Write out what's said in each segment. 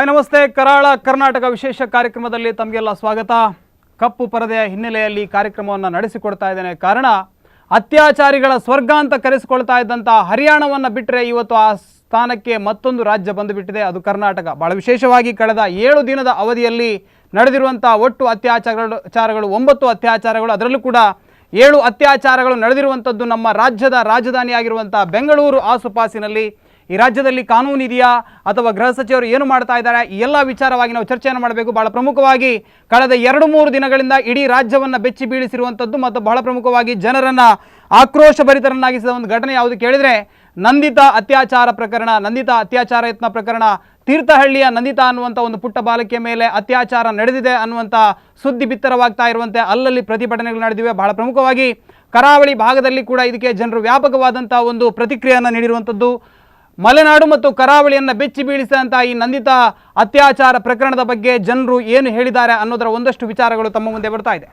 Hi ನಮಸ್ತೆ. ಕರಾಳ ಕರ್ನಾಟಕ ವಿಶೇಷ ಕಾರ್ಯಕ್ರಮದಲ್ಲಿ ತಮಗೆಲ್ಲ ಸ್ವಾಗತ. ಕಪ್ಪು ಪರದೆಯ ಹಿನ್ನೆಲೆಯಲ್ಲಿ ಕಾರ್ಯಕ್ರಮವನ್ನು ನಡೆಸಿಕೊಡ್ತಾ ಇದ್ದೇನೆ. ಕಾರಣ ಅತ್ಯಾಚಾರಿಗಳ ಸ್ವರ್ಗ ಅಂತ ಕರೆಸಿಕೊಳ್ತಾ ಇದ್ದಂಥ ಹರಿಯಾಣವನ್ನು ಬಿಟ್ಟರೆ ಇವತ್ತು ಆ ಸ್ಥಾನಕ್ಕೆ ಮತ್ತೊಂದು ರಾಜ್ಯ ಬಂದುಬಿಟ್ಟಿದೆ, ಅದು ಕರ್ನಾಟಕ. ಭಾಳ ವಿಶೇಷವಾಗಿ ಕಳೆದ 7 ದಿನದ ಅವಧಿಯಲ್ಲಿ ನಡೆದಿರುವಂಥ ಒಟ್ಟು ಅತ್ಯಾಚಾರಗಳು 9 ಅತ್ಯಾಚಾರಗಳು, ಅದರಲ್ಲೂ ಕೂಡ 7 ಅತ್ಯಾಚಾರಗಳು ನಡೆದಿರುವಂಥದ್ದು ನಮ್ಮ ರಾಜ್ಯದ ರಾಜಧಾನಿಯಾಗಿರುವಂಥ ಬೆಂಗಳೂರು ಆಸುಪಾಸಿನಲ್ಲಿ. ಈ ರಾಜ್ಯದಲ್ಲಿ ಕಾನೂನು ಇದೆಯಾ ಅಥವಾ ಗೃಹ ಸಚಿವರು ಏನು ಮಾಡ್ತಾ ಇದ್ದಾರೆ, ಈ ಎಲ್ಲ ವಿಚಾರವಾಗಿ ನಾವು ಚರ್ಚೆಯನ್ನು ಮಾಡಬೇಕು. ಬಹಳ ಪ್ರಮುಖವಾಗಿ ಕಳೆದ 2-3 ದಿನಗಳಿಂದ ಇಡೀ ರಾಜ್ಯವನ್ನು ಬೆಚ್ಚಿ ಬೀಳಿಸಿರುವಂಥದ್ದು ಮತ್ತು ಬಹಳ ಪ್ರಮುಖವಾಗಿ ಜನರನ್ನು ಆಕ್ರೋಶಭರಿತರನ್ನಾಗಿಸಿದ ಒಂದು ಘಟನೆ ಯಾವುದು ಕೇಳಿದರೆ ನಂದಿತಾ ಅತ್ಯಾಚಾರ ಪ್ರಕರಣ. ನಂದಿತಾ ಅತ್ಯಾಚಾರ ಯತ್ನ ಪ್ರಕರಣ. ತೀರ್ಥಹಳ್ಳಿಯ ನಂದಿತಾ ಅನ್ನುವಂಥ ಒಂದು ಪುಟ್ಟ ಬಾಲಕಿಯ ಮೇಲೆ ಅತ್ಯಾಚಾರ ನಡೆದಿದೆ ಅನ್ನುವಂಥ ಸುದ್ದಿ ಬಿತ್ತರವಾಗ್ತಾ ಇರುವಂತೆ ಅಲ್ಲಲ್ಲಿ ಪ್ರತಿಭಟನೆಗಳು ನಡೆದಿವೆ. ಬಹಳ ಪ್ರಮುಖವಾಗಿ ಕರಾವಳಿ ಭಾಗದಲ್ಲಿ ಕೂಡ ಇದಕ್ಕೆ ಜನರು ವ್ಯಾಪಕವಾದಂಥ ಒಂದು ಪ್ರತಿಕ್ರಿಯೆಯನ್ನು ನೀಡಿರುವಂಥದ್ದು. ಮಲೆನಾಡು ಮತ್ತು ಕರಾವಳಿಯನ್ನು ಬೆಚ್ಚಿ ಬೀಳಿಸಿದಂಥ ಈ ನಂದಿತಾ ಅತ್ಯಾಚಾರ ಪ್ರಕರಣದ ಬಗ್ಗೆ ಜನರು ಏನು ಹೇಳಿದ್ದಾರೆ ಅನ್ನೋದರ ಒಂದಷ್ಟು ವಿಚಾರಗಳು ತಮ್ಮ ಮುಂದೆ ಬರ್ತಾ ಇದೆ.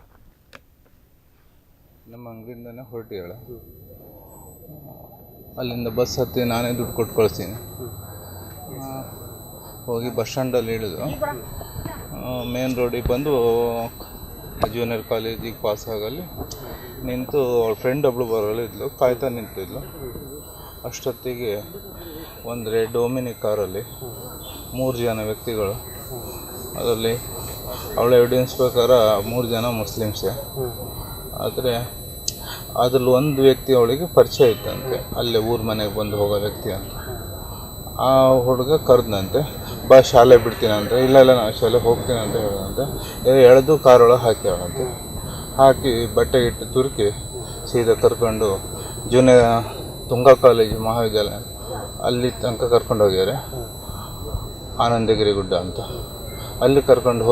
ನಮ್ಮ ಅಂಗಡಿಯಿಂದನೇ ಹೊರಟಿದ್ದಾಳೆ, ಅಲ್ಲಿಂದ ಬಸ್ ಹತ್ತಿ ನಾನೇ ದುಡ್ಡು ಕೊಟ್ಟು ಕಳಿಸ್ತೀನಿ. ಹೋಗಿ ಬಸ್ ಸ್ಟ್ಯಾಂಡಲ್ಲಿ ಇಳಿದು ಮೇನ್ ರೋಡಿಗೆ ಬಂದು ಜೂನಿಯರ್ ಕಾಲೇಜಿಗೆ ಪಾಸ್ ಆಗಲ್ಲಿ ನಿಂತು ಅವಳ ಫ್ರೆಂಡ್ ಒಬ್ಳು ಬರೋಳಿದ್ಲು, ಕಾಯ್ತಾ ನಿಂತಿದ್ಲು. ಅಷ್ಟೊತ್ತಿಗೆ ಒಂದು ರೆಡ್ ಓಮಿನಿ ಕಾರಲ್ಲಿ 3 ಜನ ವ್ಯಕ್ತಿಗಳು, ಅದರಲ್ಲಿ ಅವಳ ಎವಿಡೆನ್ಸ್ ಪ್ರಕಾರ 3 ಜನ ಮುಸ್ಲಿಮ್ಸೇ. ಆದರೆ ಅದ್ರಲ್ಲಿ ಒಂದು ವ್ಯಕ್ತಿ ಅವಳಿಗೆ ಪರಿಚಯ ಇತ್ತಂತೆ, ಅಲ್ಲೇ ಊರ ಮನೆಗೆ ಬಂದು ಹೋಗೋ ವ್ಯಕ್ತಿ ಅಂತ. ಆ ಹುಡುಗ ಕರೆದಂತೆ, ಬಾ ಶಾಲೆ ಬಿಡ್ತೀನಂತೆ. ಇಲ್ಲ ನಾನು ಶಾಲೆ ಹೋಗ್ತೀನಿ ಅಂತ ಹೇಳಿದಂತೆ. ಎಳೆದು ಕಾರೊಳಗೆ ಹಾಕ್ಯಾಳಂತೆ. ಹಾಕಿ ಬಟ್ಟೆಗಿಟ್ಟು ತುರುಕಿ ಸೀದಾ ಕರ್ಕೊಂಡು ಜೂನಿಯರ್ ತುಂಗಾ ಕಾಲೇಜು ಮಹಾವಿದ್ಯಾಲಯ ಅಲ್ಲಿ ತನಕ ಕರ್ಕೊಂಡು ಹೋಗ್ಯಾರೆ, ಆನಂದಗಿರಿ ಗುಡ್ಡ ಅಂತ. ಅಲ್ಲಿ ಕರ್ಕೊಂಡು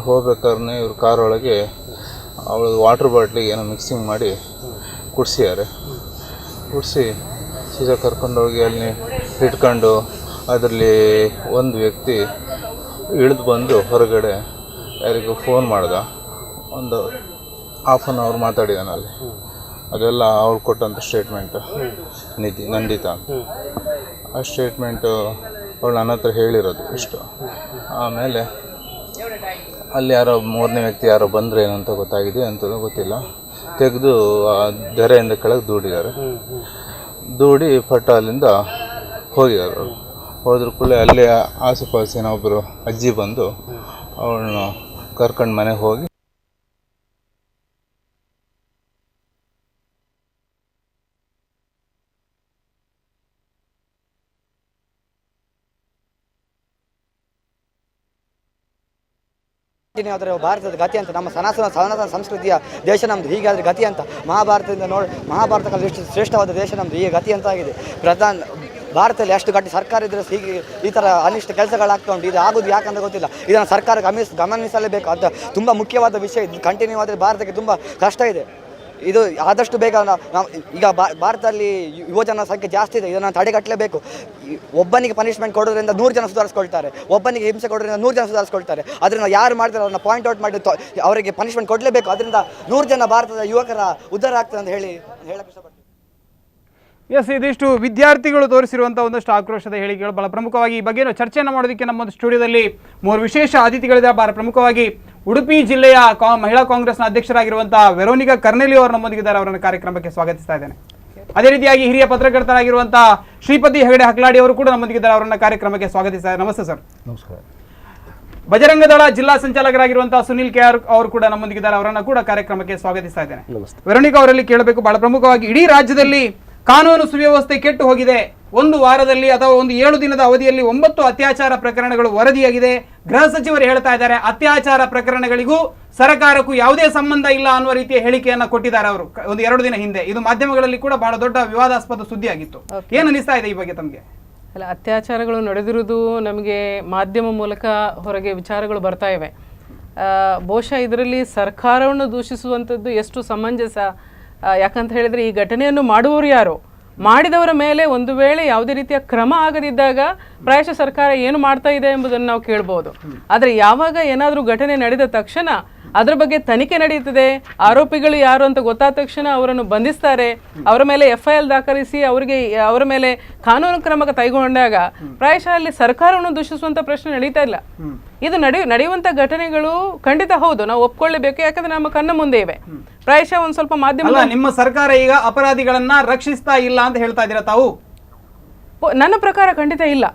ಹೋಗ್ಬೇಕಾದ್ರೆ ಇವ್ರ ಕಾರೊಳಗೆ ಅವಳು ವಾಟ್ರ್ ಬಾಟ್ಲಿಗೆ ಏನೋ ಮಿಕ್ಸಿಂಗ್ ಮಾಡಿ ಕುಡಿಸಿ ಸೀದಾ ಕರ್ಕೊಂಡೋಗಿ ಅಲ್ಲಿ ಇಟ್ಕೊಂಡು ಅದರಲ್ಲಿ ಒಂದು ವ್ಯಕ್ತಿ ಇಳಿದು ಬಂದು ಹೊರಗಡೆ ಯಾರಿಗೂ ಫೋನ್ ಮಾಡ್ದ. ಒಂದು ಹಾಫ್ ಆನ್ ಅವರ್ ಮಾತಾಡಿದಾನಲ್ಲಿ. ಅದೆಲ್ಲ ಅವ್ರು ಕೊಟ್ಟಂಥ ಸ್ಟೇಟ್ಮೆಂಟು ನಂದಿತಾ ಅಂತ. ಆ ಸ್ಟೇಟ್ಮೆಂಟು ಅವಳು ನನ್ನ ಹತ್ರ ಹೇಳಿರೋದು ಇಷ್ಟು. ಆಮೇಲೆ ಅಲ್ಲಿ ಯಾರೋ 3ನೇ ವ್ಯಕ್ತಿ ಯಾರೋ ಬಂದರೆ ಏನಂತ ಗೊತ್ತಾಗಿದೆ ಅಂತಲೂ ಗೊತ್ತಿಲ್ಲ. ತೆಗೆದು ಧರೆಯಿಂದ ಕೆಳಗೆ ದೂಡಿ ಪಟ್ಟ ಅಲ್ಲಿಂದ ಹೋಗಿದ್ದಾರೆ. ಅವರು ಹೋದ್ರ ಕೂಡಲೇ ಅಲ್ಲೇ ಆಸುಪಾಸಿನ ಒಬ್ಬರು ಅಜ್ಜಿ ಬಂದು ಅವಳನ್ನು ಕರ್ಕೊಂಡು ಮನೆಗೆ ಹೋಗಿ ಆದರೆ ಭಾರತದ ಗತಿ ಅಂತ, ನಮ್ಮ ಸನಾತನ ಸಂಸ್ಕೃತಿಯ ದೇಶ ನಮ್ಮದು. ಹೀಗಾದರೆ ಗತಿ ಅಂತ ಮಹಾಭಾರತದಿಂದ ಮಹಾಭಾರತ ಕಾಲ ಎಷ್ಟು ಶ್ರೇಷ್ಠವಾದ ದೇಶ ನಮ್ಮದು, ಈಗ ಗತಿ ಅಂತ ಆಗಿದೆ. ಭಾರತದಲ್ಲಿ ಅಷ್ಟು ಗಟ್ಟಿ ಸರ್ಕಾರ ಇದ್ದರೆ ಹೀಗೆ ಈ ಥರ ಅನಿಷ್ಟ ಕೆಲಸಗಳಾಗ್ತಾ ಉಂಟು. ಇದು ಆಗೋದು ಯಾಕಂತ ಗೊತ್ತಿಲ್ಲ. ಇದನ್ನು ಸರ್ಕಾರ ಗಮನಿಸಲೇಬೇಕು. ಅದು ತುಂಬ ಮುಖ್ಯವಾದ ವಿಷಯ. ಇದು ಕಂಟಿನ್ಯೂ ಆದರೆ ಭಾರತಕ್ಕೆ ತುಂಬ ಕಷ್ಟ ಇದೆ. ಇದು ಆದಷ್ಟು ಬೇಗ ಈಗ ಭಾರತದಲ್ಲಿ ಯುವಜನ ಸಂಖ್ಯೆ ಜಾಸ್ತಿ ಇದೆ, ಇದನ್ನು ತಡೆಗಟ್ಟಲೇಬೇಕು. ಒಬ್ಬನಿಗೆ ಪನಿಷ್ಮೆಂಟ್ ಕೊಡೋದ್ರಿಂದ 100 ಜನ ಸುಧಾರಿಸ್ಕೊಳ್ತಾರೆ, ಒಬ್ಬನಿಗೆ ಹಿಂಸೆ ಕೊಡೋದ್ರಿಂದ 100 ಜನ ಸುಧಾರಿಸ್ಕೊಳ್ತಾರೆ. ಅದರಿಂದ ಯಾರು ಮಾಡ್ತಾರೆ ಅವ್ರನ್ನ ಪಾಯಿಂಟ್ ಔಟ್ ಮಾಡಿ ಅವರಿಗೆ ಪನಿಷ್ಮೆಂಟ್ ಕೊಡಲೇಬೇಕು. ಅದರಿಂದ 100 ಜನ ಭಾರತದ ಯುವಕರ ಉದ್ಧಾರ ಆಗ್ತದೆ ಅಂತ ಹೇಳಕ್ಕೆ ಇಷ್ಟಪಡ್ತೀನಿ. ಎಸ್, ಇದಿಷ್ಟು ವಿದ್ಯಾರ್ಥಿಗಳು ತೋರಿಸಿರುವಂಥ ಒಂದಷ್ಟು ಆಕ್ರೋಶದ ಹೇಳಿಕೆಗಳು. ಬಹಳ ಪ್ರಮುಖವಾಗಿ ಈ ಬಗ್ಗೆ ಚರ್ಚೆಯನ್ನು ಮಾಡೋದಕ್ಕೆ ನಮ್ಮೊಂದು ಸ್ಟುಡಿಯೋದಲ್ಲಿ 3 ವಿಶೇಷ ಅತಿಥಿಗಳಿದ್ದಾರೆ. ಬಹಳ ಪ್ರಮುಖವಾಗಿ ಉಡುಪಿ ಜಿಲ್ಲೆಯ ಮಹಿಳಾ ಕಾಂಗ್ರೆಸ್ನ ಅಧ್ಯಕ್ಷರಾಗಿರುವಂಥ ವೆರೋನಿಕಾ ಕರ್ನೆಲಿ ಅವರು ನಮ್ಮೊಂದಿಗಿದ್ದಾರೆ. ಅವರನ್ನು ಕಾರ್ಯಕ್ರಮಕ್ಕೆ ಸ್ವಾಗತಿಸ್ತಾ ಇದ್ದೇನೆ. ಅದೇ ರೀತಿಯಾಗಿ ಹಿರಿಯ ಪತ್ರಕರ್ತರಾಗಿರುವಂಥ ಶ್ರೀಪತಿ ಹೆಗಡೆ ಹಕ್ಲಾಡಿ ಅವರು ಕೂಡ ನಮ್ಮೊಂದಿಗಿದ್ದಾರೆ. ಅವರನ್ನು ಕಾರ್ಯಕ್ರಮಕ್ಕೆ ಸ್ವಾಗತಿಸ್ತಾ ಇದ್ದಾರೆ. ನಮಸ್ತೆ ಸರ್. ನಮಸ್ಕಾರ. ಬಜರಂಗ ದಳ ಜಿಲ್ಲಾ ಸಂಚಾಲಕರಾಗಿರುವಂತಹ ಸುನಿಲ್ ಕೆ ಆರ್ ಅವರು ಕೂಡ ನಮ್ಮೊಂದಿಗಿದ್ದಾರೆ. ಅವರನ್ನು ಕೂಡ ಕಾರ್ಯಕ್ರಮಕ್ಕೆ ಸ್ವಾಗತಿಸ್ತಾ ಇದ್ದೇನೆ. ವೆರೋನಿಕಾ ಅವರಲ್ಲಿ ಕೇಳಬೇಕು, ಬಹಳ ಪ್ರಮುಖವಾಗಿ ಇಡೀ ರಾಜ್ಯದಲ್ಲಿ ಕಾನೂನು ಸುವ್ಯವಸ್ಥೆ ಕೆಟ್ಟು ಹೋಗಿದೆ. ಒಂದು ವಾರದಲ್ಲಿ ಅಥವಾ ಒಂದು 7 ದಿನದ ಅವಧಿಯಲ್ಲಿ 9 ಅತ್ಯಾಚಾರ ಪ್ರಕರಣಗಳು ವರದಿಯಾಗಿದೆ. ಗೃಹ ಸಚಿವರು ಹೇಳ್ತಾ ಇದ್ದಾರೆ ಅತ್ಯಾಚಾರ ಪ್ರಕರಣಗಳಿಗೂ ಸರ್ಕಾರಕ್ಕೂ ಯಾವುದೇ ಸಂಬಂಧ ಇಲ್ಲ ಅನ್ನುವ ರೀತಿಯ ಹೇಳಿಕೆಯನ್ನ ಕೊಟ್ಟಿದ್ದಾರೆ ಅವರು ಒಂದು 2 ದಿನ ಹಿಂದೆ. ಇದು ಮಾಧ್ಯಮಗಳಲ್ಲಿ ಕೂಡ ಬಹಳ ದೊಡ್ಡ ವಿವಾದಾಸ್ಪದ ಸುದ್ದಿ ಆಗಿತ್ತು. ಏನು ಅನಿಸ್ತಾ ಇದೆ ಈ ಬಗ್ಗೆ ತಮಗೆ? ಅಲ್ಲ, ಅತ್ಯಾಚಾರಗಳು ನಡೆದಿರುವುದು ನಮಗೆ ಮಾಧ್ಯಮ ಮೂಲಕ ಹೊರಗೆ ವಿಚಾರಗಳು ಬರ್ತಾ ಇವೆ. ಬಹುಶಃ ಇದರಲ್ಲಿ ಸರ್ಕಾರವನ್ನು ದೂಷಿಸುವಂಥದ್ದು ಎಷ್ಟು ಸಮಂಜಸ? ಯಾಕಂತ ಹೇಳಿದರೆ ಈ ಘಟನೆಯನ್ನು ಮಾಡುವವರು ಯಾರು, ಮಾಡಿದವರ ಮೇಲೆ ಒಂದು ವೇಳೆ ಯಾವುದೇ ರೀತಿಯ ಕ್ರಮ ಆಗದಿದ್ದಾಗ ಪ್ರಾಯಶಃ ಸರ್ಕಾರ ಏನು ಮಾಡ್ತಾ ಇದೆ ಎಂಬುದನ್ನು ನಾವು ಕೇಳ್ಬೋದು. ಆದರೆ ಯಾವಾಗ ಏನಾದರೂ ಘಟನೆ ನಡೆದ ತಕ್ಷಣ ಅದ್ರ ಬಗ್ಗೆ ತನಿಖೆ ನಡೆಯುತ್ತದೆ. ಆರೋಪಿಗಳು ಯಾರು ಅಂತ ಗೊತ್ತಾದ ತಕ್ಷಣ ಅವರನ್ನು ಬಂಧಿಸ್ತಾರೆ, ಅವರ ಮೇಲೆ FIR ದಾಖಲಿಸಿ ಅವರ ಮೇಲೆ ಕಾನೂನು ಕ್ರಮ ಕೈಗೊಂಡಾಗ ಪ್ರಾಯಶಃ ಅಲ್ಲಿ ಸರ್ಕಾರವನ್ನು ದೂಷಿಸುವಂತ ಪ್ರಶ್ನೆ ನಡೀತಾ ಇಲ್ಲ. ಇದು ನಡೆಯುವಂತ ಘಟನೆಗಳು ಖಂಡಿತ ಹೌದು, ನಾವು ಒಪ್ಕೊಳ್ಳೇಬೇಕು, ಯಾಕಂದ್ರೆ ನಮ್ಮ ಕಣ್ಣ ಮುಂದೆ ಇವೆ. ಪ್ರಾಯಶಃ ಒಂದ್ ಸ್ವಲ್ಪ ಮಾಧ್ಯಮ ನಿಮ್ಮ ಸರ್ಕಾರ ಈಗ ಅಪರಾಧಿಗಳನ್ನ ರಕ್ಷಿಸ್ತಾ ಇಲ್ಲ ಅಂತ ಹೇಳ್ತಾ ಇದ್ದೀರಾ ತಾವು? ನನ್ನ ಪ್ರಕಾರ ಖಂಡಿತ ಇಲ್ಲ.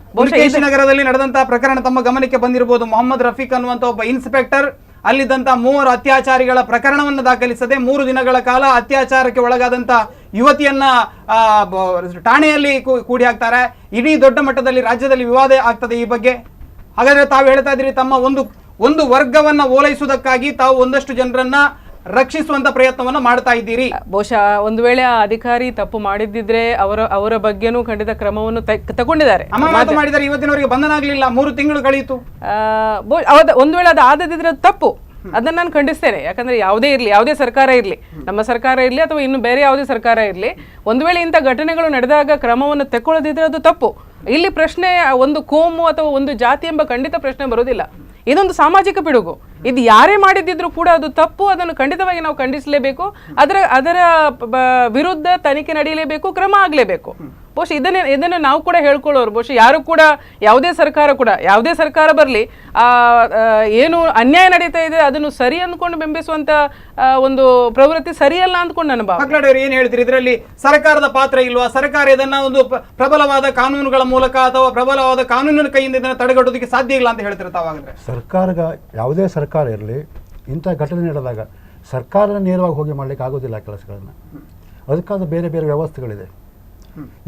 ನಗರದಲ್ಲಿ ನಡೆದಂತಹ ಪ್ರಕರಣ ತಮ್ಮ ಗಮನಕ್ಕೆ ಬಂದಿರಬಹುದು. ಮೊಹಮ್ಮದ್ ರಫೀಕ್ ಅನ್ನುವಂತ ಒಬ್ಬ ಇನ್ಸ್ಪೆಕ್ಟರ್ ಅಲ್ಲಿದ್ದಂತ 3 ಅತ್ಯಾಚಾರಿಗಳ ಪ್ರಕರಣವನ್ನು ದಾಖಲಿಸದೆ 3 ದಿನಗಳ ಕಾಲ ಅತ್ಯಾಚಾರಕ್ಕೆ ಒಳಗಾದಂತ ಯುವತಿಯನ್ನ ಠಾಣೆಯಲ್ಲಿ ಕೂಡಿ ಹಾಕ್ತಾರೆ. ಇಡೀ ದೊಡ್ಡ ಮಟ್ಟದಲ್ಲಿ ರಾಜ್ಯದಲ್ಲಿ ವಿವಾದ ಆಗ್ತದೆ ಈ ಬಗ್ಗೆ. ಹಾಗಾದ್ರೆ ತಾವು ಹೇಳ್ತಾ ಇದ್ರಿ ತಮ್ಮ ಒಂದು ವರ್ಗವನ್ನ ಓಲೈಸುವುದಕ್ಕಾಗಿ ತಾವು ಒಂದಷ್ಟು ಜನರನ್ನ ರಕ್ಷಿಸುವಂತ ಪ್ರಯತ್ನವನ್ನ ಮಾಡ್ತಾ ಇದ್ದೀರಿ. ಬಹುಶಃ ಒಂದು ವೇಳೆ ಆ ಅಧಿಕಾರಿ ತಪ್ಪು ಮಾಡಿದ್ದಿದ್ರೆ ಅವರ ಬಗ್ಗೆನೂ ಖಂಡಿತ ಕ್ರಮವನ್ನು ತಗೊಂಡಿದ್ದಾರೆ. ಅಮಾನತು ಮಾಡಿದ್ದಾರೆ, ಇವತ್ತಿನವರೆಗೆ ಬಂಧನ ಆಗಲಿಲ್ಲ, 3 ತಿಂಗಳು ಕಳೆಯಿತು. ಒಂದು ವೇಳೆ ಅದು ಆದದಿದ್ರೆ ತಪ್ಪು, ಅದನ್ನ ನಾನು ಖಂಡಿಸ್ತೇನೆ. ಯಾಕಂದ್ರೆ ಯಾವುದೇ ಸರ್ಕಾರ ಇರಲಿ, ನಮ್ಮ ಸರ್ಕಾರ ಇರಲಿ ಅಥವಾ ಇನ್ನು ಬೇರೆ ಯಾವುದೇ ಸರ್ಕಾರ ಇರಲಿ, ಒಂದು ವೇಳೆ ಇಂಥ ಘಟನೆಗಳು ನಡೆದಾಗ ಕ್ರಮವನ್ನು ತೆಕ್ಕೊಳ್ಳೋದಿದ್ರೆ ಅದು ತಪ್ಪು. ಇಲ್ಲಿ ಪ್ರಶ್ನೆ ಒಂದು ಕೋಮು ಅಥವಾ ಒಂದು ಜಾತಿ ಎಂಬ ಖಂಡಿತ ಪ್ರಶ್ನೆ ಬರೋದಿಲ್ಲ. ಇದೊಂದು ಸಾಮಾಜಿಕ ಪಿಡುಗು. ಇದು ಯಾರೇ ಮಾಡಿದ್ದಿದ್ರು ಕೂಡ ಅದು ತಪ್ಪು, ಅದನ್ನು ಖಂಡಿತವಾಗಿ ನಾವು ಖಂಡಿಸಲೇಬೇಕು. ಅದರ ವಿರುದ್ಧ ತನಿಖೆ ನಡೆಯಲೇಬೇಕು, ಕ್ರಮ ಆಗಲೇಬೇಕು. ಬಹುಶಃ ಇದನ್ನು ನಾವು ಕೂಡ ಹೇಳ್ಕೊಳ್ಳೋರು. ಬಹುಶಃ ಯಾರು ಕೂಡ ಯಾವುದೇ ಸರ್ಕಾರ ಬರಲಿ, ಏನು ಅನ್ಯಾಯ ನಡೀತಾ ಇದೆ ಅದನ್ನು ಸರಿ ಅಂದ್ಕೊಂಡು ಬಿಂಬಿಸುವಂತ ಒಂದು ಪ್ರವೃತ್ತಿ ಸರಿಯಲ್ಲ ಅಂದ್ಕೊಂಡು ನನ್ನ ಭಾವ. ಮಕ್ಕಳವರು ಏನ್ ಹೇಳ್ತೀರಿ, ಇದರಲ್ಲಿ ಸರ್ಕಾರದ ಪಾತ್ರ ಇಲ್ವಾ? ಸರ್ಕಾರ ಇದನ್ನ ಒಂದು ಪ್ರಬಲವಾದ ಕಾನೂನುಗಳ ಮೂಲಕ ಅಥವಾ ಪ್ರಬಲವಾದ ಕಾನೂನಿನ ಕೈಯಿಂದ ಇದನ್ನು ತಡೆಗಟ್ಟೋದಕ್ಕೆ ಸಾಧ್ಯ ಇಲ್ಲ ಅಂತ ಹೇಳ್ತಾರೆ ತಾವಾಗಂದ್ರೆ? ಯಾವುದೇ ಸರ್ಕಾರ ಇರಲಿ, ಇಂಥ ಘಟನೆ ನಡೆದಾಗ ಸರ್ಕಾರ ನೇರವಾಗಿ ಹೋಗಿ ಮಾಡ್ಲಿಕ್ಕೆ ಆಗೋದಿಲ್ಲ ಕೆಲಸಗಳನ್ನು. ಅದಕ್ಕಾದ ಬೇರೆ ಬೇರೆ ವ್ಯವಸ್ಥೆಗಳಿದೆ.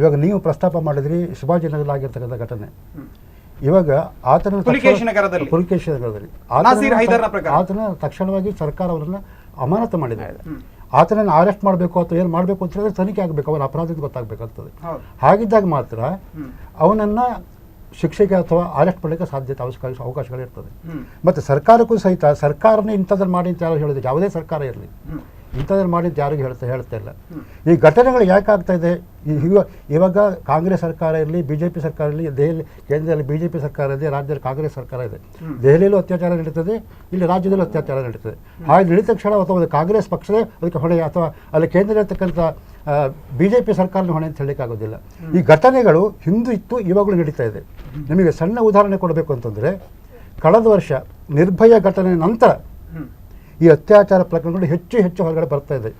ಇವಾಗ ನೀವು ಪ್ರಸ್ತಾಪ ಮಾಡಿದ್ರಿ ಶಿವಾಜಿನಗರದಲ್ಲಿ ಆಗಿರ್ತಕ್ಕಂಥ ಘಟನೆ. ಇವಾಗ ಆತನ ಆತನ ತಕ್ಷಣವಾಗಿ ಸರ್ಕಾರ ಅವರನ್ನ ಅಮಾನತು ಮಾಡಿದೆ. ಆತನನ್ನು ಅರೆಸ್ಟ್ ಮಾಡಬೇಕು ಅಥವಾ ಏನು ಮಾಡಬೇಕು ಅಂತ ಹೇಳಿದ್ರೆ ತನಿಖೆ ಆಗಬೇಕು, ಅವನ ಅಪರಾಧ ಗೊತ್ತಾಗಬೇಕಾಗ್ತದೆ. ಹಾಗಿದ್ದಾಗ ಮಾತ್ರ ಅವನನ್ನು ಶಿಕ್ಷೆಗೆ ಅಥವಾ ಅರೆಸ್ಟ್ ಮಾಡಲಿಕ್ಕೆ ಸಾಧ್ಯತೆ ಅವಕಾಶಗಳಿರ್ತದೆ. ಮತ್ತು ಸರ್ಕಾರಕ್ಕೂ ಸಹಿತ ಸರ್ಕಾರನೇ ಇಂಥದ್ರಲ್ಲಿ ಮಾಡಿ ಅಂತ ಯಾರು ಹೇಳಿದ್ರೆ, ಯಾವುದೇ ಸರ್ಕಾರ ಇರಲಿ ಇಂಥದ್ರಲ್ಲಿ ಮಾಡಿ ಅಂತ ಯಾರಿಗೂ ಹೇಳ್ತಾ ಇಲ್ಲ. ಈ ಘಟನೆಗಳು ಯಾಕೆ ಆಗ್ತಾ ಇದೆ? ಇವಾಗ ಕಾಂಗ್ರೆಸ್ ಸರ್ಕಾರ ಇರಲಿ, BJP ಸರ್ಕಾರ ಇರಲಿ, ದೆಹಲಿ ಕೇಂದ್ರದಲ್ಲಿ BJP ಸರ್ಕಾರ ಇದೆ, ರಾಜ್ಯದಲ್ಲಿ ಕಾಂಗ್ರೆಸ್ ಸರ್ಕಾರ ಇದೆ. ದೆಹಲಿಯಲ್ಲೂ ಅತ್ಯಾಚಾರ ನಡೀತದೆ, ಇಲ್ಲಿ ರಾಜ್ಯದಲ್ಲೂ ಅತ್ಯಾಚಾರ ನಡೀತದೆ. ಹಾಗೆ ನಡೀತ ತಕ್ಷಣ ಅಥವಾ ಕಾಂಗ್ರೆಸ್ ಪಕ್ಷವೇ ಅದಕ್ಕೆ ಹೊಣೆ, ಅಥವಾ ಅಲ್ಲಿ ಕೇಂದ್ರದಲ್ಲಿರ್ತಕ್ಕಂಥ BJP ಸರ್ಕಾರನ ಹೊಣೆ ಅಂತ ಹೇಳಲಿಕ್ಕಾಗೋದಿಲ್ಲ. ಈ ಘಟನೆಗಳು ಹಿಂದೂ ಇತ್ತು, ಇವಾಗಲೂ ನಡೀತಾ ಇದೆ. ನಿಮಗೆ ಸಣ್ಣ ಉದಾಹರಣೆ ಕೊಡಬೇಕು ಅಂತಂದರೆ, ಕಳೆದ ವರ್ಷ ನಿರ್ಭಯ ಘಟನೆ ನಂತರ ಈ ಅತ್ಯಾಚಾರ ಪ್ರಕರಣಗಳು ಹೆಚ್ಚು ಹೊರಗಡೆ ಬರ್ತಾ ಇದೆ.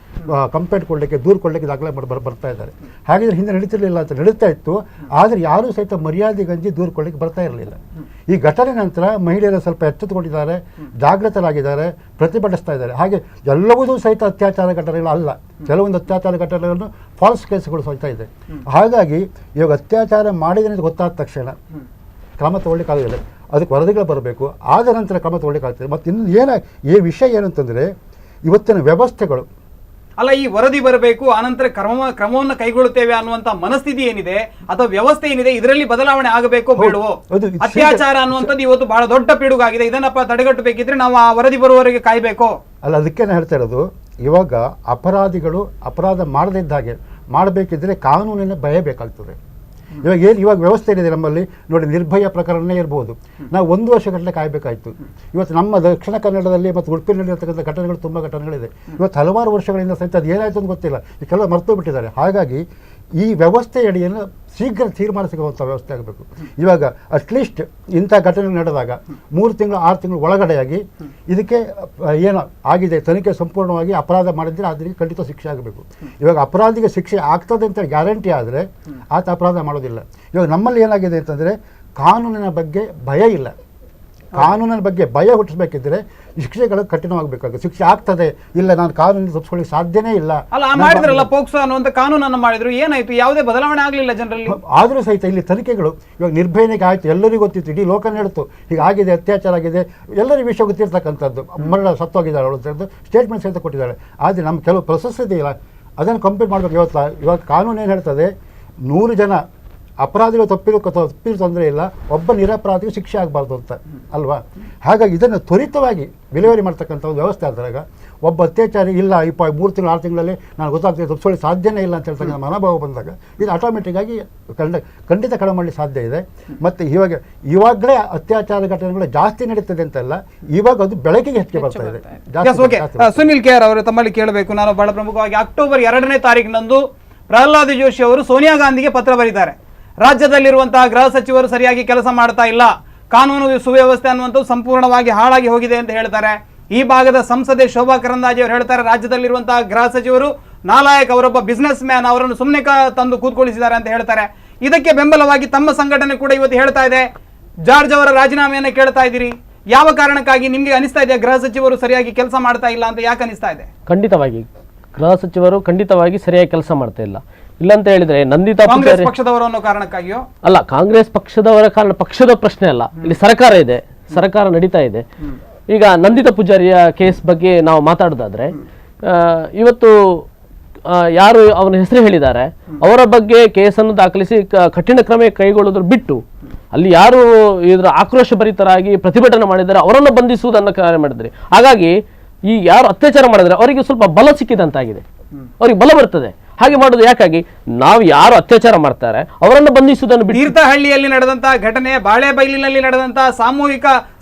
ಕಂಪ್ಲೇಂಟ್ ಕೊಡಲಿಕ್ಕೆ, ದೂರು ಕೊಡಲಿಕ್ಕೆ ದಾಖಲೆ ಬರ್ತಾ ಇದ್ದಾರೆ. ಹಾಗಿದ್ರೆ ಹಿಂದೆ ನಡೀತಿರ್ಲಿಲ್ಲ ಅಂತ ನಡೀತಾ ಇತ್ತು, ಆದರೆ ಯಾರೂ ಸಹಿತ ಮರ್ಯಾದೆಗಂಜಿ ದೂರು ಕೊಡಲಿಕ್ಕೆ ಬರ್ತಾ ಇರಲಿಲ್ಲ. ಈ ಘಟನೆ ನಂತರ ಮಹಿಳೆಯರು ಸ್ವಲ್ಪ ಎಚ್ಚೆತ್ತುಕೊಂಡಿದ್ದಾರೆ, ಜಾಗೃತರಾಗಿದ್ದಾರೆ, ಪ್ರತಿಭಟಿಸ್ತಾ ಇದ್ದಾರೆ. ಹಾಗೆ ಎಲ್ಲವೂ ಸಹಿತ ಅತ್ಯಾಚಾರ ಘಟನೆಗಳು ಅಲ್ಲ, ಕೆಲವೊಂದು ಅತ್ಯಾಚಾರ ಘಟನೆಗಳನ್ನು ಫಾಲ್ಸ್ ಕೇಸ್ಗಳು ಸಹಿತ ಇದೆ. ಹಾಗಾಗಿ ಇವಾಗ ಅತ್ಯಾಚಾರ ಮಾಡಿದೆ ಅಂತ ಗೊತ್ತಾದ ತಕ್ಷಣ ಕ್ರಮ ತಗೊಳ್ಳಿಕ್ಕಾಗೋದಿಲ್ಲ, ಅದಕ್ಕೆ ವರದಿಗಳು ಬರಬೇಕು, ಆದ ನಂತರ ಕ್ರಮ ತಗೊಳ್ಳಿಕ್ಕಾಗ್ತದೆ. ಮತ್ತು ಇನ್ನು ಈ ವಿಷಯ ಏನಂತಂದರೆ, ಇವತ್ತಿನ ವ್ಯವಸ್ಥೆಗಳು ಅಲ್ಲ, ಈ ವರದಿ ಬರಬೇಕು, ಆನಂತರ ಕ್ರಮವನ್ನು ಕೈಗೊಳ್ಳುತ್ತೇವೆ ಅನ್ನುವಂತ ಮನಸ್ಥಿತಿ ಏನಿದೆ ಅಥವಾ ವ್ಯವಸ್ಥೆ ಏನಿದೆ, ಇದರಲ್ಲಿ ಬದಲಾವಣೆ ಆಗಬೇಕು ಬೇಡವೋ? ಅತ್ಯಾಚಾರ ಅನ್ನುವಂಥದ್ದು ಇವತ್ತು ಬಹಳ ದೊಡ್ಡ ಪಿಡುಗಾಗಿದೆ. ಇದನ್ನಪ್ಪ ತಡೆಗಟ್ಟಬೇಕಿದ್ರೆ ನಾವು ಆ ವರದಿ ಬರುವವರೆಗೆ ಕಾಯಬೇಕು. ಅಲ್ಲ, ಅದಕ್ಕೆ ನಾನು ಹೇಳ್ತಾ ಇರೋದು, ಇವಾಗ ಅಪರಾಧಿಗಳು ಅಪರಾಧ ಮಾಡದಿದ್ದ ಹಾಗೆ ಮಾಡಬೇಕಿದ್ರೆ ಕಾನೂನಿನ ಭಯ ಬೇಕಾಗ್ತದೆ. ಇವಾಗ ವ್ಯವಸ್ಥೆ ಏನಿದೆ ನಮ್ಮಲ್ಲಿ ನೋಡಿ, ನಿರ್ಭಯ ಪ್ರಕರಣನೇ ಇರ್ಬೋದು, ನಾವು 1 ವರ್ಷಗಟ್ಟಲೆ ಕಾಯಬೇಕಾಯಿತು. ಇವತ್ತು ನಮ್ಮ ದಕ್ಷಿಣ ಕನ್ನಡದಲ್ಲಿ ಮತ್ತು ಉಡುಪಿಯಲ್ಲಿ ನಡೆಯತಕ್ಕಂಥ ಘಟನೆಗಳು ತುಂಬ ಘಟನೆಗಳಿದೆ. ಇವತ್ತು ಹಲವಾರು ವರ್ಷಗಳಿಂದ ಸಹಿತ ಅದು ಏನಾಯಿತು ಅಂತ ಗೊತ್ತಿಲ್ಲ, ಈ ಕೆಲವು ಮರೆತು ಬಿಟ್ಟಿದ್ದಾರೆ. ಹಾಗಾಗಿ ಈ ವ್ಯವಸ್ಥೆ ಅಡಿಯನ್ನು ಶೀಘ್ರ ತೀರ್ಮಾನ ಸಿಗುವಂಥ ವ್ಯವಸ್ಥೆ ಆಗಬೇಕು. ಇವಾಗ ಅಟ್ಲೀಸ್ಟ್ ಇಂಥ ಘಟನೆ ನಡೆದಾಗ 3 ತಿಂಗಳು 6 ತಿಂಗಳು ಒಳಗಡೆಯಾಗಿ ಇದಕ್ಕೆ ಏನು ಆಗಿದೆ ತನಿಖೆ ಸಂಪೂರ್ಣವಾಗಿ ಅಪರಾಧ ಮಾಡಿದರೆ ಅದಕ್ಕೆ ಖಂಡಿತ ಶಿಕ್ಷೆ ಆಗಬೇಕು. ಇವಾಗ ಅಪರಾಧಿಗೆ ಶಿಕ್ಷೆ ಆಗ್ತದೆ ಅಂತ ಗ್ಯಾರಂಟಿ ಆದರೆ ಆತ ಅಪರಾಧ ಮಾಡೋದಿಲ್ಲ. ಇವಾಗ ನಮ್ಮಲ್ಲಿ ಏನಾಗಿದೆ ಅಂತಂದರೆ, ಕಾನೂನಿನ ಬಗ್ಗೆ ಭಯ ಇಲ್ಲ. ಕಾನೂನಿನ ಬಗ್ಗೆ ಭಯ ಹುಟ್ಟಿಸ್ಬೇಕಿದ್ರೆ ಶಿಕ್ಷೆಗಳು ಕಠಿಣವಾಗಬೇಕಾಗುತ್ತೆ. ಶಿಕ್ಷೆ ಆಗ್ತದೆ, ಇಲ್ಲ ನಾನು ಕಾನೂನಿನ ತಪ್ಪಿಸ್ಕೊಳ್ಳಿಕ್ಕೆ ಸಾಧ್ಯನೇ ಇಲ್ಲ. ಅಲ್ಲ, ಮಾಡಿದ್ರಲ್ಲ ಪೋಕ್ಸೋ ಅನ್ನುವಂಥ ಕಾನೂನನ್ನು ಮಾಡಿದ್ರು, ಏನಾಯ್ತು? ಯಾವುದೇ ಬದಲಾವಣೆ ಆಗಲಿಲ್ಲ ಜನರಲ್ಲಿ. ಆದರೂ ಸಹಿತ ಇಲ್ಲಿ ತನಿಖೆಗಳು ಇವಾಗ ನಿರ್ಭಯನಿಗೆ ಆಯಿತು, ಎಲ್ಲರಿಗೂ ಗೊತ್ತಿತ್ತು, ಇಡೀ ಲೋಕನೇ ಹೇಳ್ತು ಹೀಗಾಗಿದೆ, ಅತ್ಯಾಚಾರ ಆಗಿದೆ, ಎಲ್ಲರಿಗೂ ವಿಷಯ ಗೊತ್ತಿರ್ತಕ್ಕಂಥದ್ದು. ಮರಣ ಸತ್ತೋಗಿದ್ದಾಳೆ ಅವಳು ಅಂತ ಸ್ಟೇಟ್ಮೆಂಟ್ ಸಹಿತ ಕೊಟ್ಟಿದ್ದಾಳೆ. ಆದರೆ ನಮ್ಮ ಕೆಲವು ಪ್ರೊಸೆಸ್ ಇದೆಯಲ್ಲ, ಅದನ್ನು ಕಂಪ್ಲೀಟ್ ಮಾಡಬೇಕು. ಇವತ್ತು ಕಾನೂನು ಏನು ಹೇಳ್ತದೆ, 100 ಜನ ಅಪರಾಧಿಗಳು ತಪ್ಪಿರೋ ತೊಂದರೆ ಇಲ್ಲ, ಒಬ್ಬ ನಿರಪರಾಧಿಗೆ ಶಿಕ್ಷೆ ಆಗಬಾರ್ದು ಅಂತ ಅಲ್ವಾ? ಹಾಗಾಗಿ ಇದನ್ನು ತ್ವರಿತವಾಗಿ ವಿಲೇವಾರಿ ಮಾಡ್ತಕ್ಕಂಥ ಒಂದು ವ್ಯವಸ್ಥೆ ಆದಾಗ ಒಬ್ಬ ಅತ್ಯಾಚಾರಿ ಇಲ್ಲ 3 ತಿಂಗಳು 6 ತಿಂಗಳಲ್ಲಿ ನಾನು ಗೊತ್ತಾಗ್ತದೆ ತಪ್ಪಿಸೋಳಿ ಸಾಧ್ಯನೇ ಇಲ್ಲ ಅಂತ ಹೇಳ್ತಕ್ಕಂಥ ಮನೋಭಾವ ಬಂದಾಗ ಇದು ಆಟೋಮೆಟಿಕ್ಕಾಗಿ ಖಂಡಿತ ಕಡಿಮೆ ಮಾಡಲಿಕ್ಕೆ ಸಾಧ್ಯ ಇದೆ. ಮತ್ತು ಇವಾಗಲೇ ಅತ್ಯಾಚಾರ ಘಟನೆಗಳು ಜಾಸ್ತಿ ನಡೀತದೆ ಅಂತಲ್ಲ, ಇವಾಗ ಅದು ಬೆಳಕಿಗೆ ಹೆಚ್ಚಿಗೆ ಬರ್ತಾ ಇದೆ. ಸುನಿಲ್ ಕೆ ಆರ್ ಅವರು ತಮ್ಮಲ್ಲಿ ಕೇಳಬೇಕು, ನಾನು ಬಹಳ ಪ್ರಮುಖವಾಗಿ ಅಕ್ಟೋಬರ್ 2ನೇ ತಾರೀಕಿನಂದು ಪ್ರಹ್ಲಾದ್ ಜೋಶಿ ಅವರು ಸೋನಿಯಾ ಗಾಂಧಿಗೆ ಪತ್ರ ಬರೀತಾರೆ. ರಾಜ್ಯದಲ್ಲಿರುವಂತಹ ಗೃಹ ಸಚಿವರು ಸರಿಯಾಗಿ ಕೆಲಸ ಮಾಡ್ತಾ ಇಲ್ಲ, ಕಾನೂನು ಸುವ್ಯವಸ್ಥೆ ಅನ್ನುವಂಥದ್ದು ಸಂಪೂರ್ಣವಾಗಿ ಹಾಳಾಗಿ ಹೋಗಿದೆ ಅಂತ ಹೇಳ್ತಾರೆ. ಈ ಭಾಗದ ಸಂಸದೆ ಶೋಭಾ ಕರಂದ್ಲಾಜೆ ಅವರು ಹೇಳ್ತಾರೆ, ರಾಜ್ಯದಲ್ಲಿರುವಂತಹ ಗೃಹ ಸಚಿವರು ನಾಲಾಯಕ್, ಅವರೊಬ್ಬ ಬಿಸ್ನೆಸ್ ಮ್ಯಾನ್, ಅವರನ್ನು ಸುಮ್ಮನೆ ತಂದು ಕೂತ್ಕೊಳಿಸಿದ್ದಾರೆ ಅಂತ ಹೇಳ್ತಾರೆ. ಇದಕ್ಕೆ ಬೆಂಬಲವಾಗಿ ತಮ್ಮ ಸಂಘಟನೆ ಕೂಡ ಇವತ್ತು ಹೇಳ್ತಾ ಇದೆ, ಜಾರ್ಜ್ ಅವರ ರಾಜೀನಾಮೆಯನ್ನು ಕೇಳ್ತಾ ಇದ್ದೀರಿ. ಯಾವ ಕಾರಣಕ್ಕಾಗಿ ನಿಮ್ಗೆ ಅನಿಸ್ತಾ ಇದೆಯಾ ಗೃಹ ಸಚಿವರು ಸರಿಯಾಗಿ ಕೆಲಸ ಮಾಡ್ತಾ ಇಲ್ಲ ಅಂತ? ಯಾಕೆ ಅನಿಸ್ತಾ ಇದೆ? ಖಂಡಿತವಾಗಿ ಗೃಹ ಸಚಿವರು ಖಂಡಿತವಾಗಿ ಸರಿಯಾಗಿ ಕೆಲಸ ಮಾಡ್ತಾ ಇಲ್ಲ. ಇಲ್ಲಂತ ಹೇಳಿದ್ರೆ ನಂದಿತಾ ಕಾಂಗ್ರೆಸ್ ಪಕ್ಷದವರು ಅನ್ನೋ ಕಾರಣಕ್ಕಾಗಿಯೋ ಅಲ್ಲ, ಕಾಂಗ್ರೆಸ್ ಪಕ್ಷದವರ ಕಾರಣ, ಪಕ್ಷದ ಪ್ರಶ್ನೆ ಅಲ್ಲ, ಇಲ್ಲಿ ಸರ್ಕಾರ ಇದೆ, ಸರ್ಕಾರ ನಡೀತಾ ಇದೆ. ಈಗ ನಂದಿತಾ ಪೂಜಾರಿಯ ಕೇಸ್ ಬಗ್ಗೆ ನಾವು ಮಾತಾಡೋದಾದ್ರೆ, ಇವತ್ತು ಯಾರು ಅವನ ಹೆಸರು ಹೇಳಿದ್ದಾರೆ ಅವರ ಬಗ್ಗೆ ಕೇಸನ್ನು ದಾಖಲಿಸಿ ಕಠಿಣ ಕ್ರಮ ಕೈಗೊಳ್ಳೋದ್ರ ಬಿಟ್ಟು ಅಲ್ಲಿ ಯಾರು ಇದರ ಆಕ್ರೋಶ ಭರಿತರಾಗಿ ಪ್ರತಿಭಟನೆ ಮಾಡಿದ್ದಾರೆ ಅವರನ್ನು ಬಂಧಿಸುವುದನ್ನು ಕಾರ್ಯ ಮಾಡಿದ್ರಿ. ಹಾಗಾಗಿ ಈ ಯಾರು ಅತ್ಯಾಚಾರ ಮಾಡಿದ್ರೆ ಅವರಿಗೆ ಸ್ವಲ್ಪ ಬಲ ಸಿಕ್ಕಿದಂತಾಗಿದೆ, ಅವ್ರಿಗೆ ಬಲ ಬರ್ತದೆ. ಹಾಗೆ ಮಾಡೋದು ಯಾಕಾಗಿ? ನಾವು ಯಾರು ಅತ್ಯಾಚಾರ ಮಾಡ್ತಾರೆ ಅವರನ್ನು ಬಂಧಿಸುವುದನ್ನು ಬಿಟ್ಟು. ತೀರ್ಥಹಳ್ಳಿಯಲ್ಲಿ ನಡೆದಂತಹ ಘಟನೆ, ಬಾಳೆಬೈಲಿನಲ್ಲಿ ನಡೆದಂತಹ ಸಾಮೂಹಿಕ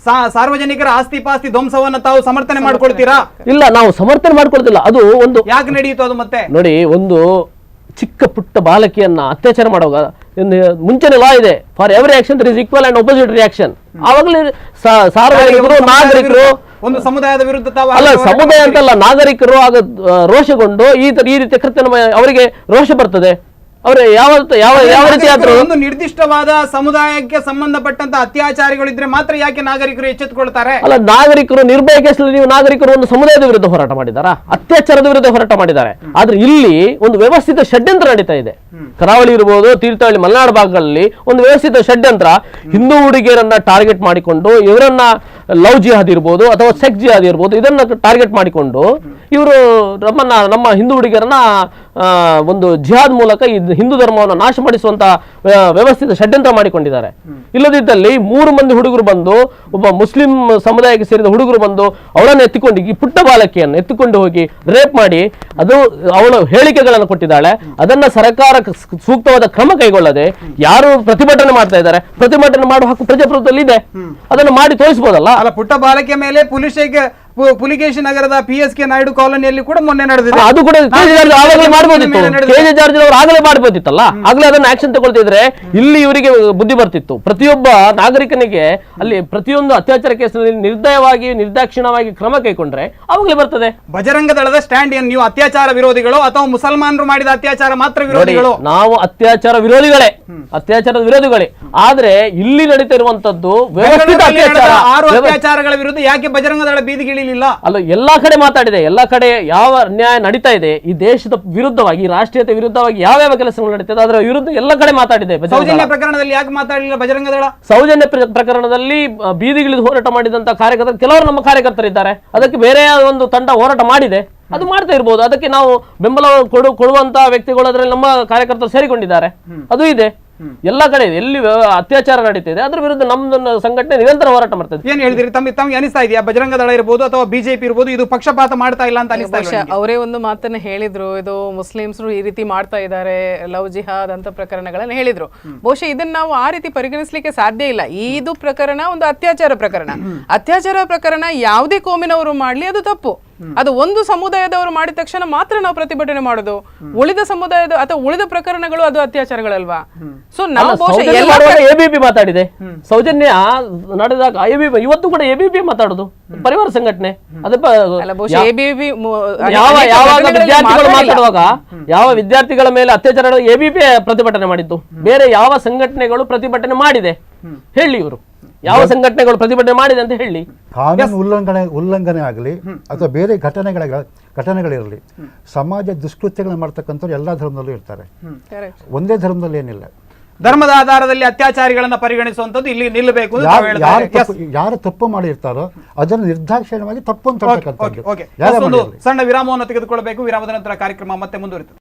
ಸಾರ್ವಜನಿಕರ ಆಸ್ತಿ ಪಾಸ್ತಿ ಧ್ವಂಸವನ್ನು ತಾವು ಸಮರ್ಥನೆ ಮಾಡ್ಕೊಳ್ತೀರಾ? ಇಲ್ಲ, ನಾವು ಸಮರ್ಥನೆ ಮಾಡ್ಕೊಳ್ತಿಲ್ಲ. ಅದು ಒಂದು ಯಾಕೆ ನಡೆಯಿತು ಅದು? ಮತ್ತೆ ನೋಡಿ, ಒಂದು ಚಿಕ್ಕ ಪುಟ್ಟ ಬಾಲಕಿಯನ್ನ ಅತ್ಯಾಚಾರ ಮಾಡುವಾಗ ಮುಂಚೆನೆ ಲಾ ಇದೆ, for every action there is equal and opposite reaction. ಆವಾಗಲೇ ಸಾರ್ವಜನಿಕರು, ನಾಗರಿಕರು, ಒಂದು ಸಮುದಾಯದ ವಿರುದ್ಧ ಅಲ್ಲ, ಸಮುದಾಯ ಅಂತಲ್ಲ, ನಾಗರಿಕರು ಆಗ ರೋಷಗೊಂಡು ಈ ರೀತಿಯ ಕೃತ್ಯ ಅವರಿಗೆ ರೋಷ ಬರ್ತದೆ. ಅವರು ಯಾವ ರೀತಿ ಒಂದು ನಿರ್ದಿಷ್ಟವಾದ ಸಮುದಾಯಕ್ಕೆ ಸಂಬಂಧಪಟ್ಟಂತ ಅತ್ಯಾಚಾರಿಗಳಿದ್ರೆ ಮಾತ್ರ ಯಾಕೆ ನಾಗರಿಕರು ಎಚ್ಚೆತ್ತುಕೊಳ್ತಾರೆ? ಅಲ್ಲ, ನಾಗರಿಕರು ನಿರ್ಭಯ ಕೇಸಲ್ಲಿ ನೀವು ನಾಗರಿಕರು ಒಂದು ಸಮುದಾಯದ ವಿರುದ್ಧ ಹೋರಾಟ ಮಾಡಿದಾರಾ? ಅತ್ಯಾಚಾರದ ವಿರುದ್ಧ ಹೋರಾಟ ಮಾಡಿದ್ದಾರೆ. ಆದ್ರೆ ಇಲ್ಲಿ ಒಂದು ವ್ಯವಸ್ಥಿತ ಷಡ್ಯಂತ್ರ ನಡೀತಾ ಇದೆ. ಕರಾವಳಿ ಇರಬಹುದು, ತೀರ್ಥಹಳ್ಳಿ, ಮಲೆನಾಡು ಭಾಗಗಳಲ್ಲಿ ಒಂದು ವ್ಯವಸ್ಥಿತ ಷಡ್ಯಂತ್ರ, ಹಿಂದೂ ಹುಡುಗಿಯರನ್ನ ಟಾರ್ಗೆಟ್ ಮಾಡಿಕೊಂಡು ಇವರನ್ನ ಲವ್ ಜಿಹಾದ್ ಇರ್ಬೋದು ಅಥವಾ ಸೆಕ್ಸ್ ಜಿಹಾದ್ ಇರ್ಬೋದು, ಇದನ್ನ ಟಾರ್ಗೆಟ್ ಮಾಡಿಕೊಂಡು ಇವರು ನಮ್ಮ ಹಿಂದೂ ಹುಡುಗಿಯರನ್ನ ಒಂದು ಜಿಹಾದ್ ಮೂಲಕ ಹಿಂದೂ ಧರ್ಮವನ್ನು ನಾಶ ಮಾಡಿಸುವಂತ ವ್ಯವಸ್ಥಿತ ಷಡ್ಯಂತ್ರ ಮಾಡಿಕೊಂಡಿದ್ದಾರೆ. ಇಲ್ಲದಿದ್ದಲ್ಲಿ 3 ಮಂದಿ ಹುಡುಗರು ಬಂದು, ಒಬ್ಬ ಮುಸ್ಲಿಂ ಸಮುದಾಯಕ್ಕೆ ಸೇರಿದ ಹುಡುಗರು ಬಂದು ಅವಳನ್ನು ಎತ್ತಿಕೊಂಡು, ಈ ಪುಟ್ಟ ಬಾಲಕಿಯನ್ನು ಎತ್ತಿಕೊಂಡು ಹೋಗಿ ರೇಪ್ ಮಾಡಿ, ಅದು ಅವಳು ಹೇಳಿಕೆಗಳನ್ನು ಕೊಟ್ಟಿದ್ದಾಳೆ. ಅದನ್ನ ಸರ್ಕಾರ ಸೂಕ್ತವಾದ ಕ್ರಮ ಕೈಗೊಳ್ಳದೆ ಯಾರು ಪ್ರತಿಭಟನೆ ಮಾಡ್ತಾ ಇದ್ದಾರೆ, ಪ್ರತಿಭಟನೆ ಮಾಡುವ ಹಕ್ಕು ಪ್ರಜಾಪ್ರಭುತ್ವದಲ್ಲಿ ಇದೆ, ಅದನ್ನು ಮಾಡಿ ತೋರಿಸಬಹುದಲ್ಲ. ಅಲ್ಲ, ಪುಟ್ಟ ಬಾಲಕಿಯ ಮೇಲೆ ಪುಲಿಕೇಶಿ ನಗರದ PSK ನಾಯ್ಡು ಕಾಲೋನಿಯಲ್ಲಿ ಕೂಡ ಮೊನ್ನೆ ನಡೆದಿದೆ. ಅದು ಕೂಡ ಆಗಲೇ ಮಾಡಬಹುದಿತ್ತು, KJ ಜಾರ್ಜ್ ಅವರು ಆಗಲೇ ಮಾಡಬಹುದಿತ್ತಲ್ಲ, ಆಗಲೇ ಅದನ್ನ ಆಕ್ಷನ್ ತಗೊಳ್ತಿದ್ರೆ ಇಲ್ಲಿ ಇವರಿಗೆ ಬುದ್ಧಿ ಬರ್ತಿತ್ತು. ಪ್ರತಿಯೊಬ್ಬ ನಾಗರಿಕನಿಗೆ ಅಲ್ಲಿ ಪ್ರತಿಯೊಂದು ಅತ್ಯಾಚಾರ ಕೇಸಿನಲ್ಲಿ ನಿರ್ದಯವಾಗಿ ನಿರ್ದಾಕ್ಷಿಣ್ಯವಾಗಿ ಕ್ರಮ ಕೈಗೊಂಡ್ರೆ ಅವಾಗಲೇ ಬರ್ತದೆ. ಬಜರಂಗ ದಳದ ಸ್ಟ್ಯಾಂಡ್ ಏನು, ನೀವು ಅತ್ಯಾಚಾರ ವಿರೋಧಿಗಳು ಅಥವಾ ಮುಸಲ್ಮಾನರು ಮಾಡಿದ ಅತ್ಯಾಚಾರ ಮಾತ್ರ ವಿರೋಧಿಗಳು? ನಾವು ಅತ್ಯಾಚಾರದ ವಿರೋಧಿಗಳೇ. ಆದ್ರೆ ಇಲ್ಲಿ ನಡೀತಾ ಇರುವಂತದ್ದು ವ್ಯವಸ್ಥಿತ ಅತ್ಯಾಚಾರ. 6 ಅತ್ಯಾಚಾರಗಳ ವಿರುದ್ಧ ಯಾಕೆ ಬಜರಂಗ ದಳ ಬೀದಿಗಿಳಿಲಿಲ್ಲ? ಅಲ್ಲ, ಎಲ್ಲಾ ಕಡೆ ಮಾತಾಡಿದೆ, ಎಲ್ಲಾ ಕಡೆ ಯಾವ ಅನ್ಯಾಯ ನಡೀತಾ ಇದೆ, ಈ ದೇಶದ ವಿರುದ್ಧವಾಗಿ, ರಾಷ್ಟ್ರೀಯತೆ ವಿರುದ್ಧವಾಗಿ ಯಾವ್ಯಾವ ಕೆಲಸಗಳು ನಡೀತದೆ ಅದರ ವಿರುದ್ಧ ಎಲ್ಲ ಕಡೆ ಮಾತಾಡಿದೆ. ಸೌಜನ್ಯ ಪ್ರಕರಣದಲ್ಲಿ ಯಾಕೆ ಮಾತಾಡಲಿಲ್ಲ ಬಜರಂಗ ದಳ? ಸೌಜನ್ಯ ಪ್ರಕರಣದಲ್ಲಿ ಬೀದಿಗಿಳಿದು ಹೋರಾಟ ಮಾಡಿದಂತ ಕಾರ್ಯಕರ್ತರು, ಕೆಲವರು ನಮ್ಮ ಕಾರ್ಯಕರ್ತರಿದ್ದಾರೆ, ಅದಕ್ಕೆ ಬೇರೆ ಒಂದು ತಂಡ ಹೋರಾಟ ಮಾಡಿದೆ, ಅದು ಮಾಡ್ತಾ ಇರ್ಬೋದು. ಅದಕ್ಕೆ ನಾವು ಬೆಂಬಲ ಕೊಡುವಂತ ವ್ಯಕ್ತಿಗಳು ಅದರಲ್ಲಿ ನಮ್ಮ ಕಾರ್ಯಕರ್ತರು ಸೇರಿಕೊಂಡಿದ್ದಾರೆ, ಅದು ಇದೆ. ಎಲ್ಲ ಕಡೆ ಎಲ್ಲಿ ಅತ್ಯಾಚಾರ ನಡೀತಿದೆ ಅದರ ವಿರುದ್ಧ ನಮ್ಮ ಸಂಘಟನೆ ನಿರಂತರ ಹೋರಾಟ ಮಾಡ್ತದೆ. ಏನ್ ಹೇಳಿದ್ರಿ? ತಮಗೆ ಅನಿಸ್ತಾ ಇದೆಯಾ ಬಜರಂಗ ದಳ ಇರಬಹುದು ಅಥವಾ ಬಿಜೆಪಿ ಇರಬಹುದು ಇದು ಪಕ್ಷಪಾತ ಮಾಡ್ತಾ ಇಲ್ಲ ಅಂತ ಅನಿಸ್ತಾ ಇದೆ? ಅವರೇ ಒಂದು ಮಾತನ್ನ ಹೇಳಿದ್ರು, ಇದು ಮುಸ್ಲಿಮ್ಸರು ಈ ರೀತಿ ಮಾಡ್ತಾ ಇದ್ದಾರೆ, ಲವ್ ಜಿಹಾದ್ ಅಂತ ಪ್ರಕರಣಗಳನ್ನ ಹೇಳಿದ್ರು. ಬಹುಶಃ ಇದನ್ನ ನಾವು ಆ ರೀತಿ ಪರಿಗಣಿಸಲಿಕ್ಕೆ ಸಾಧ್ಯ ಇಲ್ಲ. ಇದು ಪ್ರಕರಣ ಒಂದು ಅತ್ಯಾಚಾರ ಪ್ರಕರಣ, ಯಾವುದೇ ಕೋಮಿನವರು ಮಾಡ್ಲಿ ಅದು ತಪ್ಪು. ಅದು ಒಂದು ಸಮುದಾಯದವರು ಮಾಡಿದ ತಕ್ಷಣ ಮಾತ್ರ ನಾವು ಪ್ರತಿಭಟನೆ ಮಾಡೋದು. ಉಳಿದ ಸಮುದಾಯದ ಅಥವಾ ಉಳಿದ ಪ್ರಕರಣಗಳು ಅದು ಅತ್ಯಾಚಾರಗಳಲ್ವಾ? ಸೊ ನಾವು ಎಬಿಪಿ ಮಾತಾಡಿದೆ, ಸೌಜನ್ಯ ನಡೆದಾಗ ಎಬಿಪಿ, ಇವತ್ತು ಕೂಡ ಎಬಿಪಿ ಮಾತಾಡೋದು ಪರಿವಾರ ಸಂಘಟನೆ. ಯಾವ ವಿದ್ಯಾರ್ಥಿಗಳ ಮೇಲೆ ಅತ್ಯಾಚಾರ ಎಬಿಪಿ ಪ್ರತಿಭಟನೆ ಮಾಡಿದ್ದು, ಬೇರೆ ಯಾವ ಸಂಘಟನೆಗಳು ಪ್ರತಿಭಟನೆ ಮಾಡಿದೆ ಹೇಳಿ? ಇವರು ಯಾವ ಸಂಘಟನೆಗಳು ಪ್ರತಿಭಟನೆ ಮಾಡಿದೆ ಅಂತ ಹೇಳಿ? ಕಾನೂನು ಉಲ್ಲಂಘನೆ ಆಗಲಿ ಅಥವಾ ಬೇರೆ ಘಟನೆಗಳಿರಲಿ, ಸಮಾಜ ದುಷ್ಕೃತ್ಯಗಳನ್ನು ಮಾಡ್ತಕ್ಕಂಥವ್ರು ಎಲ್ಲಾ ಧರ್ಮದಲ್ಲೂ ಇರ್ತಾರೆ, ಒಂದೇ ಧರ್ಮದಲ್ಲಿ ಏನಿಲ್ಲ. ಧರ್ಮದ ಆಧಾರದಲ್ಲಿ ಅತ್ಯಾಚಾರಿಗಳನ್ನ ಪರಿಗಣಿಸುವಂತದ್ದು ಇಲ್ಲಿ ನಿಲ್ಲಬೇಕು. ಯಾರು ತಪ್ಪು ಮಾಡಿರ್ತಾರೋ ಅದನ್ನು ನಿರ್ದಾಕ್ಷಿಣ್ಯವಾಗಿ ತಪ್ಪು ಅಂತ ಹೇಳ್ತಕ್ಕಂಥದ್ದು. ಸಣ್ಣ ವಿರಾಮವನ್ನು ತೆಗೆದುಕೊಳ್ಳಬೇಕು. ವಿರಾಮದ ನಂತರ ಕಾರ್ಯಕ್ರಮ ಮತ್ತೆ ಮುಂದುವರಿಯುತ್ತದೆ.